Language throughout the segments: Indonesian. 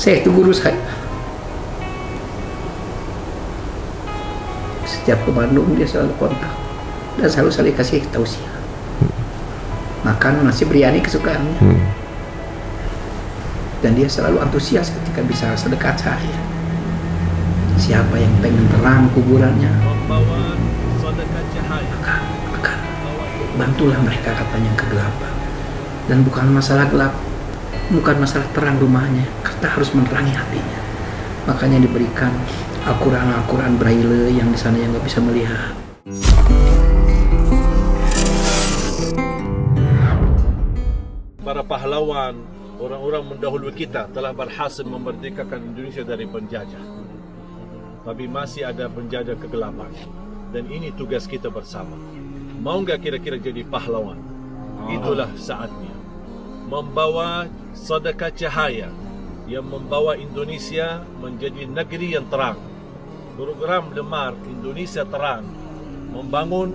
Saya itu guru saya. Setiap ke Bandung dia selalu kontak dan selalu kasih tausiah. Makan nasi biryani kesukaannya. Dan dia selalu antusias ketika bisa sedekah cahaya. Siapa yang pengen terang kuburannya, membawa sedekah cahaya, maka bantulah mereka, katanya, yang kegelapan. Dan bukan masalah gelap, bukan masalah terang rumahnya, kita harus menerangi hatinya. Makanya diberikan Al-Quran Braille yang di sana yang nggak bisa melihat. Para pahlawan, orang-orang mendahului kita telah berhasil memerdekakan Indonesia dari penjajah. Tapi masih ada penjajah kegelapan. Dan ini tugas kita bersama. Mau nggak kira-kira jadi pahlawan? Itulah saatnya. Membawa sedekah cahaya yang membawa Indonesia menjadi negeri yang terang. Program Lemar Indonesia Terang membangun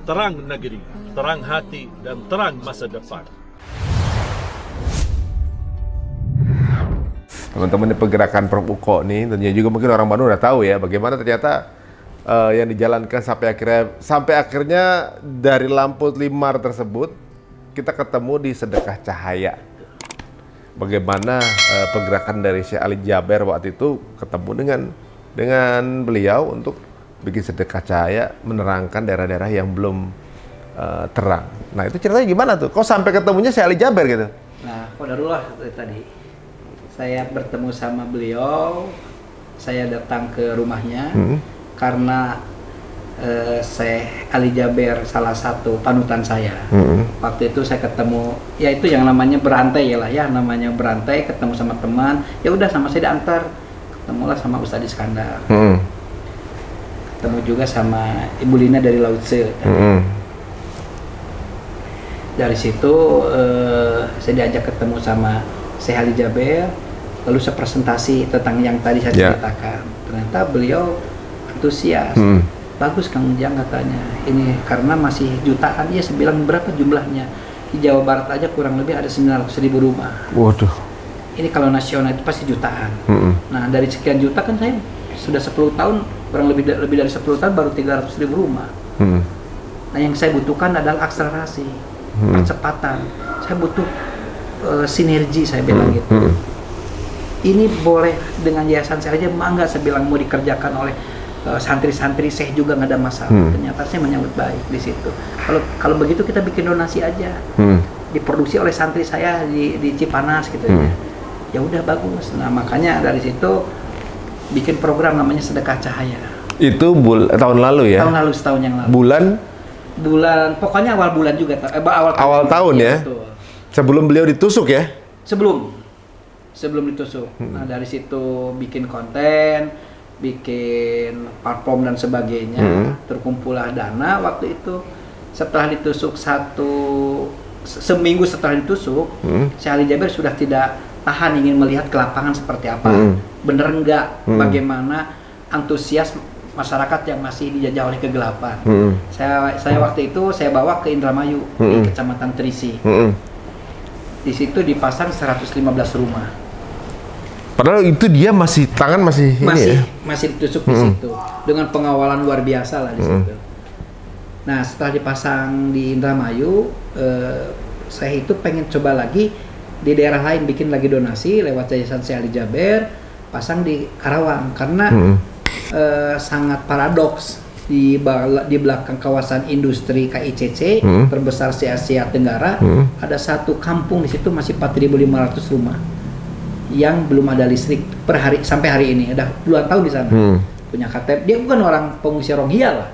terang negeri, terang hati, dan terang masa depan. Teman-teman di pergerakan Prof. Uko nih, tentunya juga mungkin orang Bandung udah tahu ya bagaimana ternyata yang dijalankan sampai akhirnya dari lampu limar tersebut kita ketemu di sedekah cahaya. Bagaimana pergerakan dari Syekh Ali Jaber waktu itu ketemu dengan beliau untuk bikin sedekah cahaya menerangkan daerah-daerah yang belum terang. Nah itu ceritanya gimana tuh? Kok sampai ketemunya Syekh Ali Jaber gitu? Nah, qadarullah tadi. Saya bertemu sama beliau, saya datang ke rumahnya karena Syekh Ali Jaber salah satu panutan saya. Waktu itu saya ketemu, ya itu yang namanya berantai ya lah ya, namanya berantai, ketemu sama teman, ya udah sama saya diantar, ketemulah sama Ustadz Iskandar, ketemu juga sama Ibu Lina dari Lautse. Dari situ saya diajak ketemu sama Syekh Ali Jaber. Lalu saya presentasi tentang yang tadi saya ceritakan. Ternyata beliau antusias. Bagus Kang Ujang, katanya. Ini karena masih jutaan. Ya, saya bilang berapa jumlahnya. Di Jawa Barat aja kurang lebih ada 900.000 rumah. Waduh. Ini kalau nasional itu pasti jutaan. Nah, dari sekian juta kan saya sudah 10 tahun, kurang lebih dari 10 tahun baru 300.000 rumah. Nah, yang saya butuhkan adalah akselerasi, percepatan. Saya butuh sinergi, saya bilang gitu. Ini boleh dengan yayasan saya aja, enggak, saya bilang mau dikerjakan oleh santri-santri saya juga nggak ada masalah. Ternyata saya menyambut baik di situ. Kalau begitu kita bikin donasi aja, diproduksi oleh santri saya di Cipanas gitu ya. Ya udah bagus. Nah makanya dari situ bikin program namanya Sedekah Cahaya. Itu tahun lalu ya? Tahun lalu, setahun yang lalu. Bulan pokoknya awal bulan juga. Awal tahun ya? Betul. Sebelum beliau ditusuk ya? Sebelum ditusuk. Nah dari situ bikin konten, bikin platform dan sebagainya. Terkumpullah dana waktu itu. Setelah ditusuk seminggu setelah ditusuk, Syekh Ali Jaber sudah tidak tahan, ingin melihat ke lapangan seperti apa. Bener enggak bagaimana antusias masyarakat yang masih dijajah oleh kegelapan. Saya waktu itu saya bawa ke Indramayu di Kecamatan Trisi. Di situ dipasang 115 rumah. Padahal itu dia masih masih ditusuk di situ dengan pengawalan luar biasa lah di situ. Nah setelah dipasang di Indramayu, saya itu pengen coba lagi di daerah lain, bikin lagi donasi lewat Yayasan Syekh Ali Jaber, pasang di Karawang karena sangat paradoks di belakang kawasan industri KICC terbesar se Asia Tenggara, ada satu kampung di situ masih 4.500 rumah yang belum ada listrik per hari sampai hari ini. Udah puluhan tahun di sana. Punya KTP. Dia bukan orang pengungsi Rohingya lah.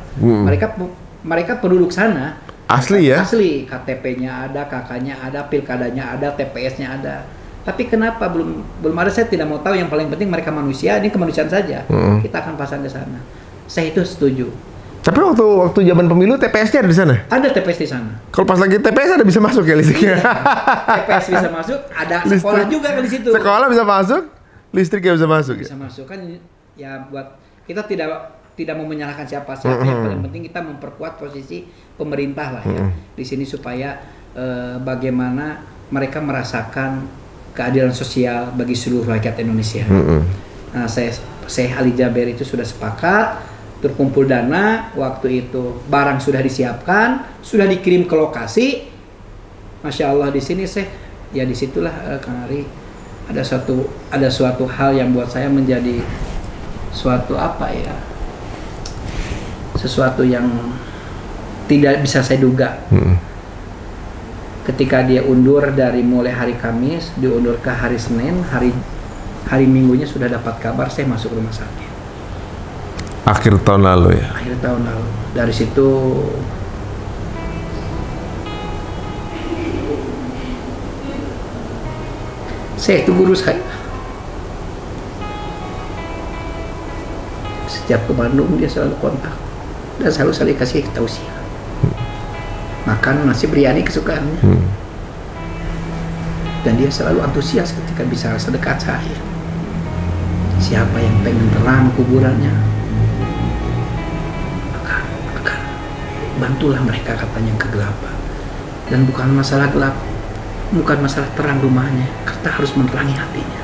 Mereka penduduk sana. Asli ya? Asli. KTP-nya ada, KK-nya ada, pilkadanya ada, TPS-nya ada. Tapi kenapa belum ada, saya tidak mau tahu. Yang paling penting mereka manusia, ini kemanusiaan saja. Kita akan pasang ke sana. Saya itu setuju. Tapi waktu zaman pemilu TPS-nya ada di sana? Ada TPS di sana. Kalau pas lagi TPS ada bisa masuk ya listriknya? TPS bisa masuk, ada sekolah juga kan di situ. Sekolah bisa masuk, listriknya bisa masuk. Bisa masuk kan ya, buat kita tidak mau menyalahkan siapa-siapa. Yang paling penting kita memperkuat posisi pemerintah lah ya di sini supaya bagaimana mereka merasakan keadilan sosial bagi seluruh rakyat Indonesia. Nah, Syekh Ali Jaber itu sudah sepakat, terkumpul dana, waktu itu barang sudah disiapkan, sudah dikirim ke lokasi. Masya Allah di sini ya disitulah Kang Ari ada suatu hal yang buat saya menjadi suatu sesuatu yang tidak bisa saya duga. Ketika dia undur dari mulai hari Kamis, diundur ke hari Senin, hari Minggunya sudah dapat kabar saya masuk rumah sakit. Akhir tahun lalu ya? Akhir tahun lalu. Dari situ saya itu guru saya. Setiap ke Bandung dia selalu kontak dan selalu kasih tausiah. Makan nasi biryani kesukaannya. Dan dia selalu antusias ketika bisa sedekat saya. Siapa yang pengen terang kuburannya, maka bantulah mereka, katanya, kegelapan. Dan bukan masalah gelap, bukan masalah terang rumahnya, kita harus menerangi hatinya.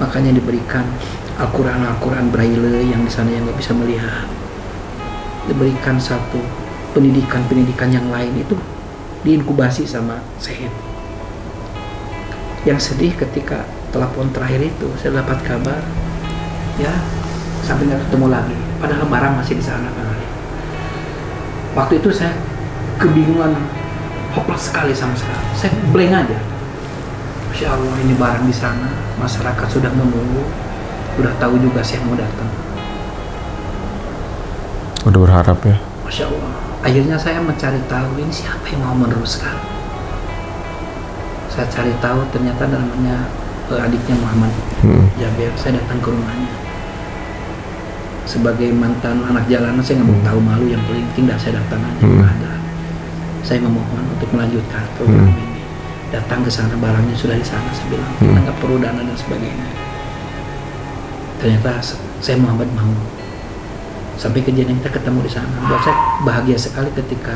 Makanya diberikan Al-Quran Braille yang di sana yang nggak bisa melihat. Diberikan satu pendidikan yang lain, itu diinkubasi sama Syekh. Yang sedih ketika telepon terakhir itu saya dapat kabar, ya sampai nggak ketemu lagi. Padahal barang masih di sana kan. Waktu itu saya kebingungan, hopeless sekali sama sekali. Saya blank aja. Masya Allah, ini barang di sana, masyarakat sudah menunggu, sudah tahu juga saya mau datang. Udah berharap ya. Masya Allah. Akhirnya saya mencari tahu ini siapa yang mau meneruskan. Saya cari tahu ternyata namanya adiknya Muhammad Jaber. Saya datang ke rumahnya. Sebagai mantan anak jalanan saya nggak mau tahu malu, yang paling tidak saya datang aja. Ada. Saya memohon untuk melanjutkan program ini. Datang ke sana, barangnya sudah di sana. Saya bilang kita nggak perlu dana dan sebagainya. Ternyata saya Muhammad mau. Sampai kejadian kita ketemu di sana. Buat saya bahagia sekali ketika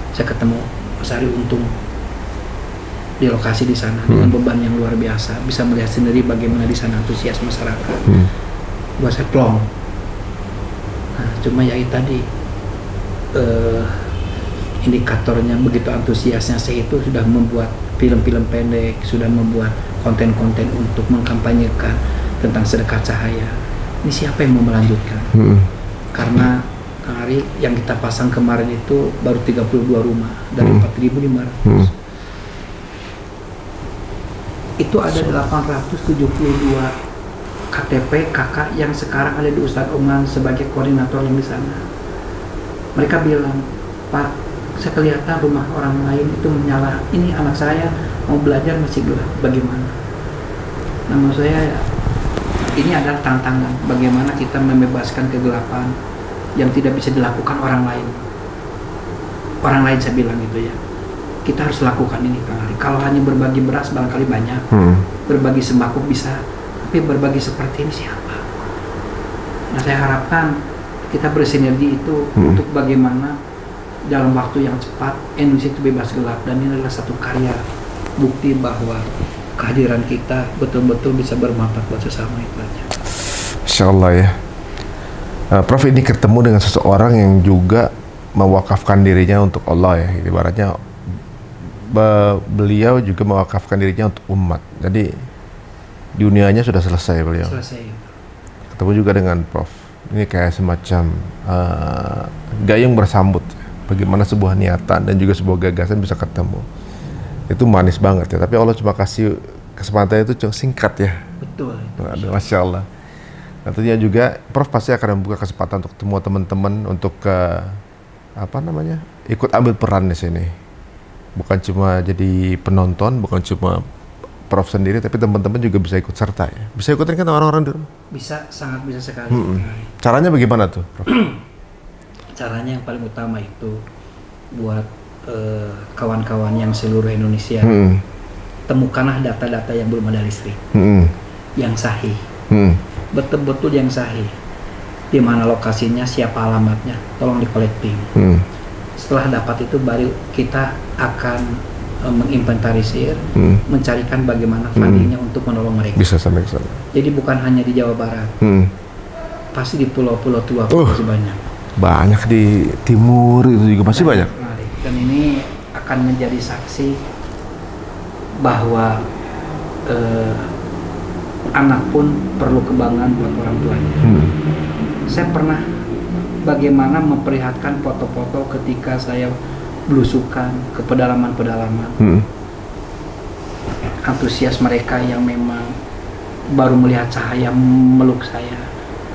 saya ketemu Mas Ari Untung di lokasi di sana dengan beban yang luar biasa, bisa melihat sendiri bagaimana di sana antusias masyarakat. Buat saya plong. Nah, cuma ya tadi indikatornya begitu antusiasnya saya itu sudah membuat film-film pendek, sudah membuat konten-konten untuk mengkampanyekan tentang sedekah cahaya. Ini siapa yang mau melanjutkan? Karena Kang Ari, yang kita pasang kemarin itu baru 32 rumah dari 4.500. Itu ada 872 KTP KK yang sekarang ada di Ustadz Oman sebagai koordinator yang di sana. Mereka bilang, Pak, saya kelihatan rumah orang lain itu menyala. Ini anak saya mau belajar masih gelap, bagaimana? Nama saya, ini adalah tantangan bagaimana kita membebaskan kegelapan yang tidak bisa dilakukan orang lain. Orang lain saya bilang gitu ya. Kita harus lakukan ini Kang Ari. Kalau hanya berbagi beras barangkali banyak, berbagi sembako bisa, tapi berbagi seperti ini siapa? Nah, saya harapkan kita bersinergi itu untuk bagaimana dalam waktu yang cepat Indonesia itu bebas gelap, dan ini adalah satu karya bukti bahwa kehadiran kita betul-betul bisa bermanfaat buat sesama itu aja. Insya Allah ya. Prof, ini ketemu dengan seseorang yang juga mewakafkan dirinya untuk Allah ya. Ibaratnya beliau juga mewakafkan dirinya untuk umat. Jadi dunianya sudah selesai beliau. Selesai. Ketemu juga dengan Prof. Ini kayak semacam gayung bersambut. Bagaimana sebuah niatan dan juga sebuah gagasan bisa ketemu. Itu manis banget ya. Tapi Allah cuma kasih kesempatan itu cuma singkat ya. Betul. Aduh, Masya Allah. Nantinya juga Prof pasti akan membuka kesempatan untuk semua teman-teman untuk ikut ambil peran di sini. Bukan cuma jadi penonton, bukan cuma Prof sendiri, tapi teman-teman juga bisa ikut serta ya. Bisa ikutin kan orang-orang di rumah? Bisa, sangat bisa sekali. Caranya bagaimana tuh, Prof? Caranya yang paling utama itu buat kawan-kawan yang seluruh Indonesia, temukanlah data-data yang belum ada listrik, yang sahih, betul-betul yang sahih. Di mana lokasinya, siapa alamatnya, tolong di collecting. Setelah dapat itu baru kita akan menginventarisir, mencarikan bagaimana fundingnya untuk menolong mereka. Bisa sampai ke sana. Jadi bukan hanya di Jawa Barat, pasti di pulau-pulau tua masih banyak. Banyak di timur itu juga pasti banyak. Dan ini akan menjadi saksi bahwa anak pun perlu kebanggaan buat orang tuanya. Saya pernah bagaimana memperlihatkan foto-foto ketika saya belusukan ke pedalaman-pedalaman. Antusias mereka yang memang baru melihat cahaya meluk saya,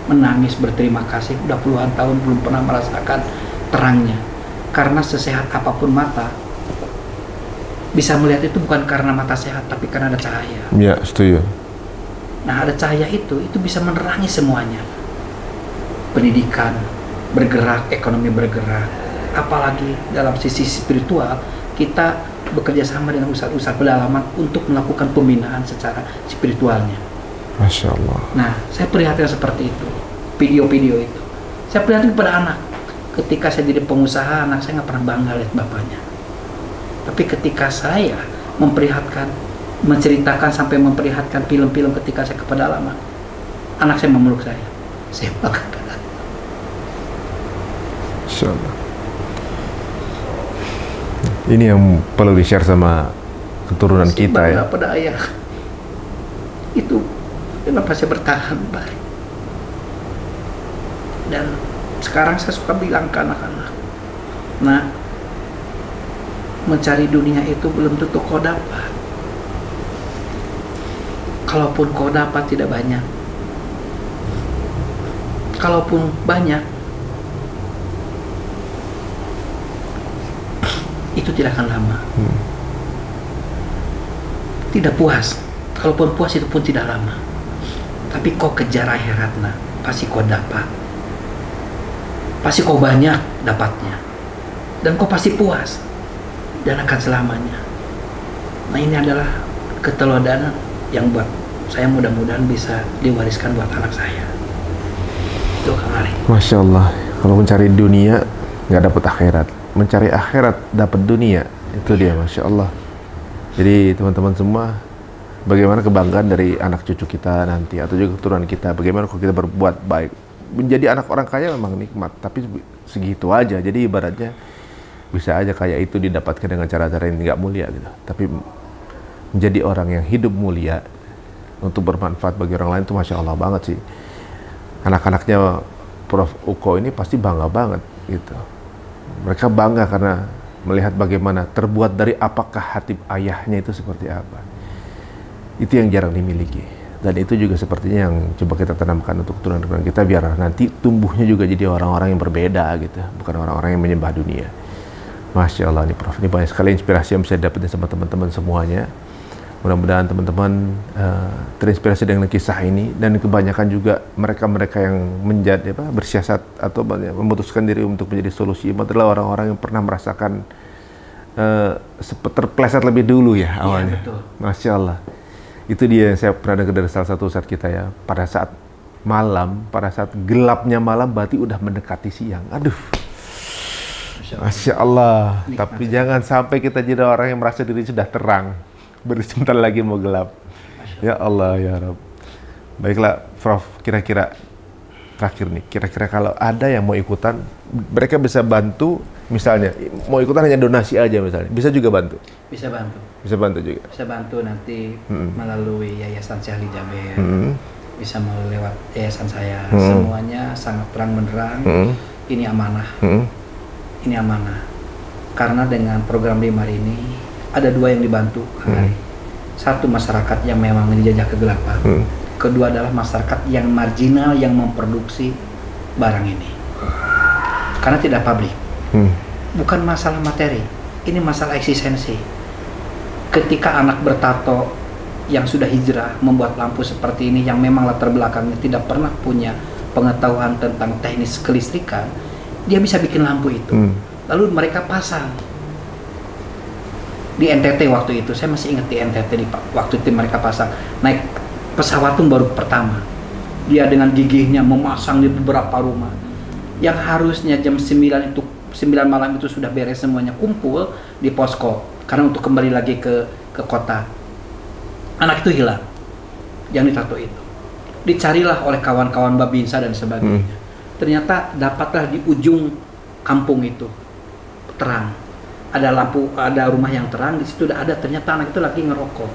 menangis berterima kasih. Udah puluhan tahun belum pernah merasakan terangnya. Karena sesehat apapun mata, bisa melihat itu bukan karena mata sehat, tapi karena ada cahaya. Ya, setuju. Nah, ada cahaya itu bisa menerangi semuanya. Pendidikan bergerak, ekonomi bergerak. Apalagi dalam sisi spiritual, kita bekerja sama dengan ustadz-ustadz pedalaman untuk melakukan pembinaan secara spiritualnya. Masya Allah. Nah, saya perhatikan seperti itu, video-video itu. Saya perhatikan kepada anak. Ketika saya jadi pengusaha, anak saya nggak pernah bangga lihat bapaknya. Tapi ketika saya menceritakan sampai memperlihatkan film-film ketika saya ke pedalaman, anak saya memeluk saya. Saya bangga. Masya Allah. Ini yang perlu di-share sama keturunan kita ya. Pada ayah. Itu kenapa saya bertahan baik. Dan sekarang saya suka bilang ke anak-anak, nah, mencari dunia itu belum tentu kau dapat. Kalaupun kau dapat tidak banyak. Kalaupun banyak, itu tidak akan lama. Tidak puas. Kalaupun puas itu pun tidak lama. Tapi kau kejar akhirat, nah, pasti kau dapat. Pasti kau banyak dapatnya. Dan kau pasti puas. Dan akan selamanya. Nah, ini adalah keteladanan yang buat saya mudah-mudahan bisa diwariskan buat anak saya. Itu Kang Ari. Masya Allah. Kalau mencari dunia nggak dapat akhirat, mencari akhirat dapat dunia, itu dia. Masya Allah. Jadi teman-teman semua, bagaimana kebanggaan dari anak cucu kita nanti atau juga keturunan kita, bagaimana kalau kita berbuat baik. Menjadi anak orang kaya memang nikmat, tapi segitu aja. Jadi ibaratnya bisa aja kaya itu didapatkan dengan cara-cara yang nggak mulia gitu. Tapi menjadi orang yang hidup mulia untuk bermanfaat bagi orang lain itu Masya Allah banget sih. Anak-anaknya Prof. Uko ini pasti bangga banget gitu. Mereka bangga karena melihat bagaimana terbuat dari apakah hati ayahnya itu seperti apa. Itu yang jarang dimiliki. Dan itu juga sepertinya yang coba kita tanamkan untuk keturunan kita, biar nanti tumbuhnya juga jadi orang-orang yang berbeda gitu, bukan orang-orang yang menyembah dunia. Masya Allah nih Prof, ini banyak sekali inspirasi yang bisa dapetin sama teman-teman semuanya. Mudah-mudahan teman-teman terinspirasi dengan kisah ini, dan kebanyakan juga mereka-mereka yang menjadi bersiasat atau memutuskan diri untuk menjadi solusi adalah orang-orang yang pernah merasakan terpleset lebih dulu ya awalnya. Betul. Masya Allah. Itu dia yang saya pernah dengar dari salah satu ustadz kita ya. Pada saat malam, pada saat gelapnya malam berarti udah mendekati siang. Aduh. Masya Allah. Tapi jangan sampai kita jadi orang yang merasa diri sudah terang. Sebentar lagi mau gelap. Ya Allah ya Rabb. Baiklah Prof, kira-kira terakhir nih, kira-kira kalau ada yang mau ikutan, mereka bisa bantu, misalnya mau ikutan hanya donasi aja misalnya, bisa juga bantu? Bisa bantu. Bisa bantu juga? Bisa bantu nanti melalui Yayasan Syahli Jaber, bisa melalui lewat yayasan saya, semuanya sangat terang benderang, ini amanah, ini amanah. Karena dengan program Limar ini, ada dua yang dibantu, satu masyarakat yang memang menjajah kegelapan, kedua adalah masyarakat yang marginal yang memproduksi barang ini. Karena tidak publik. Bukan masalah materi, ini masalah eksistensi. Ketika anak bertato yang sudah hijrah membuat lampu seperti ini, yang memang latar belakangnya tidak pernah punya pengetahuan tentang teknis kelistrikan, dia bisa bikin lampu itu. Lalu mereka pasang di NTT waktu itu, saya masih ingat di NTT waktu itu mereka pasang, naik pesawat tuh baru pertama, dia dengan gigihnya memasang di beberapa rumah yang harusnya jam 9 malam itu sudah beres semuanya, kumpul di posko karena untuk kembali lagi ke kota. Anak itu hilang, yang ditato itu. Dicarilah oleh kawan-kawan Babinsa dan sebagainya. Ternyata dapatlah di ujung kampung itu terang. Ada lampu, ada rumah yang terang, di situ udah ada. Ternyata anak itu lagi ngerokok.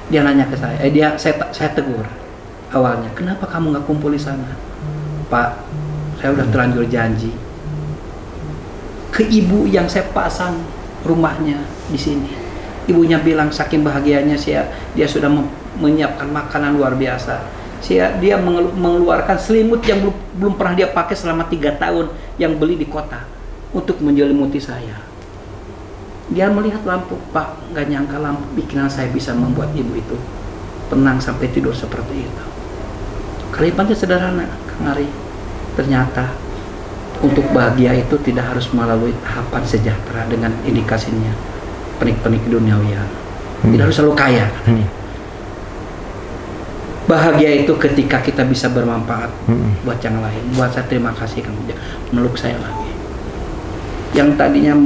Dia nanya ke saya, saya tegur awalnya, kenapa kamu nggak kumpul di sana? Pak, saya udah terlanjur janji ke ibu yang saya pasang rumahnya di sini. Ibunya bilang saking bahagianya dia sudah menyiapkan makanan luar biasa. Dia mengeluarkan selimut yang belum pernah dia pakai selama 3 tahun yang beli di kota untuk menjelimuti saya. Dia melihat lampu, Pak, nggak nyangka lampu bikinan saya bisa membuat ibu itu tenang sampai tidur seperti itu. Kalimatnya sederhana, Kang Ari. Ternyata untuk bahagia itu tidak harus melalui tahapan sejahtera dengan indikasinya penik-penik duniawian. Tidak harus selalu kaya. Bahagia itu ketika kita bisa bermanfaat buat yang lain. Buat saya terima kasih Kang Ujang, meluk saya lagi. Yang tadinya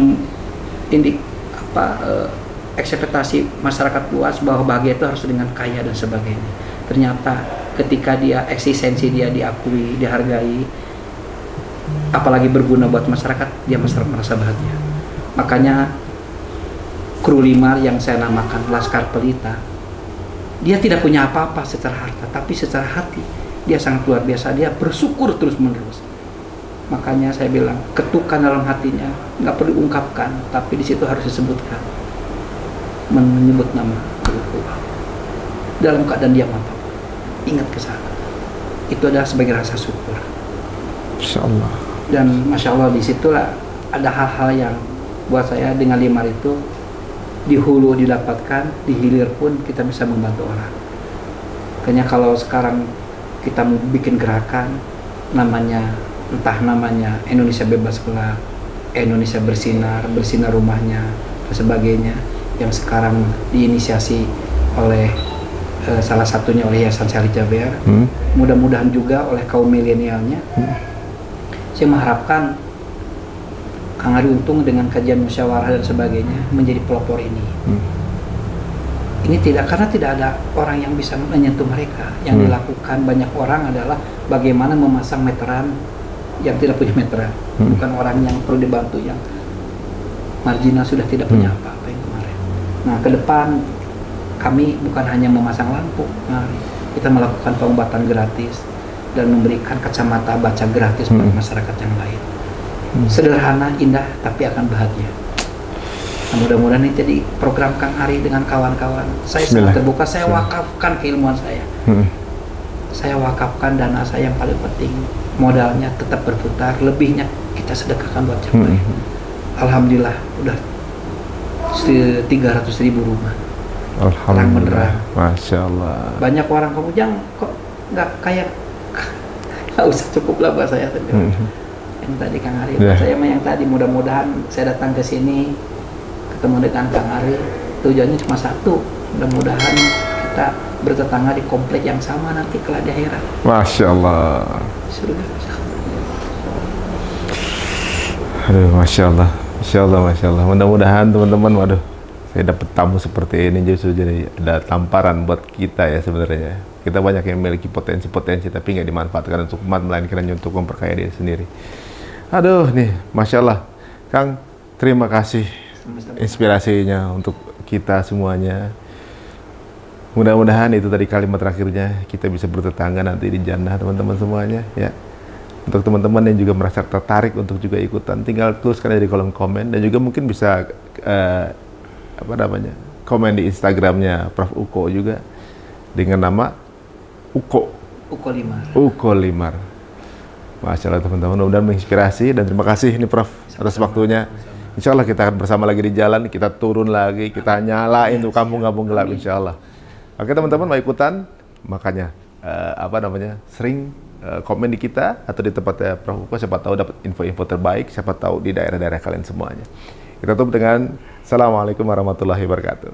ekspektasi masyarakat luas bahwa bahagia itu harus dengan kaya dan sebagainya. Ternyata ketika eksistensi dia diakui, dihargai, apalagi berguna buat masyarakat, dia merasa bahagia. Makanya kru Limar yang saya namakan Laskar Pelita, dia tidak punya apa-apa secara harta, tapi secara hati dia sangat luar biasa. Dia bersyukur terus menerus. Makanya saya bilang ketukan dalam hatinya nggak perlu diungkapkan, tapi di situ harus disebutkan, menyebut nama dalam keadaan diam apa, ingat ke sana. Itu adalah sebagai rasa syukur. Insya Allah. Dan masya Allah disitulah ada hal-hal yang buat saya dengan Limar itu di hulu didapatkan, di hilir pun kita bisa membantu orang. Makanya kalau sekarang kita mau bikin gerakan entah namanya Indonesia Bebas Gelap, Indonesia bersinar rumahnya dan sebagainya, yang sekarang diinisiasi oleh salah satunya oleh Yayasan Syahli Jaber, mudah-mudahan juga oleh kaum milenialnya. Saya mengharapkan Kang Ari Untung dengan kajian musyawarah dan sebagainya menjadi pelopor ini. Ini karena tidak ada orang yang bisa menyentuh mereka. Yang dilakukan banyak orang adalah bagaimana memasang meteran yang tidak punya meteran, bukan orang yang perlu dibantu, yang marginal sudah tidak punya apa-apa yang kemarin. Nah, ke depan kami bukan hanya memasang lampu, kita melakukan pengobatan gratis dan memberikan kacamata baca gratis bagi masyarakat yang lain. Sederhana, indah, tapi akan bahagia. Nah, mudah-mudahan ini jadi program Kang Ari dengan kawan-kawan. Saya sangat terbuka, saya wakafkan keilmuan saya. Saya wakafkan dana saya yang paling penting. Modalnya tetap berputar, lebihnya kita sedekahkan buat yang lain. Alhamdulillah, udah 300.000 rumah. Alhamdulillah, Masya Allah. Banyak orang Ujang kok nggak kayak, nggak usah, cukup lah buat saya. Yang tadi Kang Ari, saya yang tadi mudah-mudahan saya datang ke sini ketemu dengan Kang Ari, tujuannya cuma satu, mudah-mudahan kita bertetangga di komplek yang sama nanti kelak di akhirat. Masya Allah. Surga. Aduh, Masya Allah, Masya Allah, Masya Allah. Mudah-mudahan teman-teman, waduh, saya dapat tamu seperti ini justru jadi ada tamparan buat kita ya sebenarnya. Kita banyak yang memiliki potensi-potensi tapi nggak dimanfaatkan untuk umat, melainkan hanya untuk memperkaya diri sendiri. Aduh, nih, Masya Allah, Kang, terima kasih inspirasinya untuk kita semuanya. Mudah-mudahan itu tadi kalimat terakhirnya, kita bisa bertetangga nanti di jannah teman-teman semuanya ya. Untuk teman-teman yang juga merasa tertarik untuk juga ikutan, tinggal tuliskan di kolom komen, dan juga mungkin bisa komen di Instagramnya Prof. Uko juga dengan nama Uko Limar. Masya Allah teman-teman, mudah-mudahan menginspirasi, dan terima kasih ini Prof atas waktunya. Insya Allah kita akan bersama lagi di jalan, kita turun lagi, kita nyalain tuh kampung-kampung gelap insya Allah. Oke teman-teman, mau ikutan, makanya sering komen di kita atau di tempatnya Prof. Uko, siapa tahu dapat info-info terbaik, siapa tahu di daerah-daerah kalian semuanya. Kita tutup dengan Assalamualaikum warahmatullahi wabarakatuh.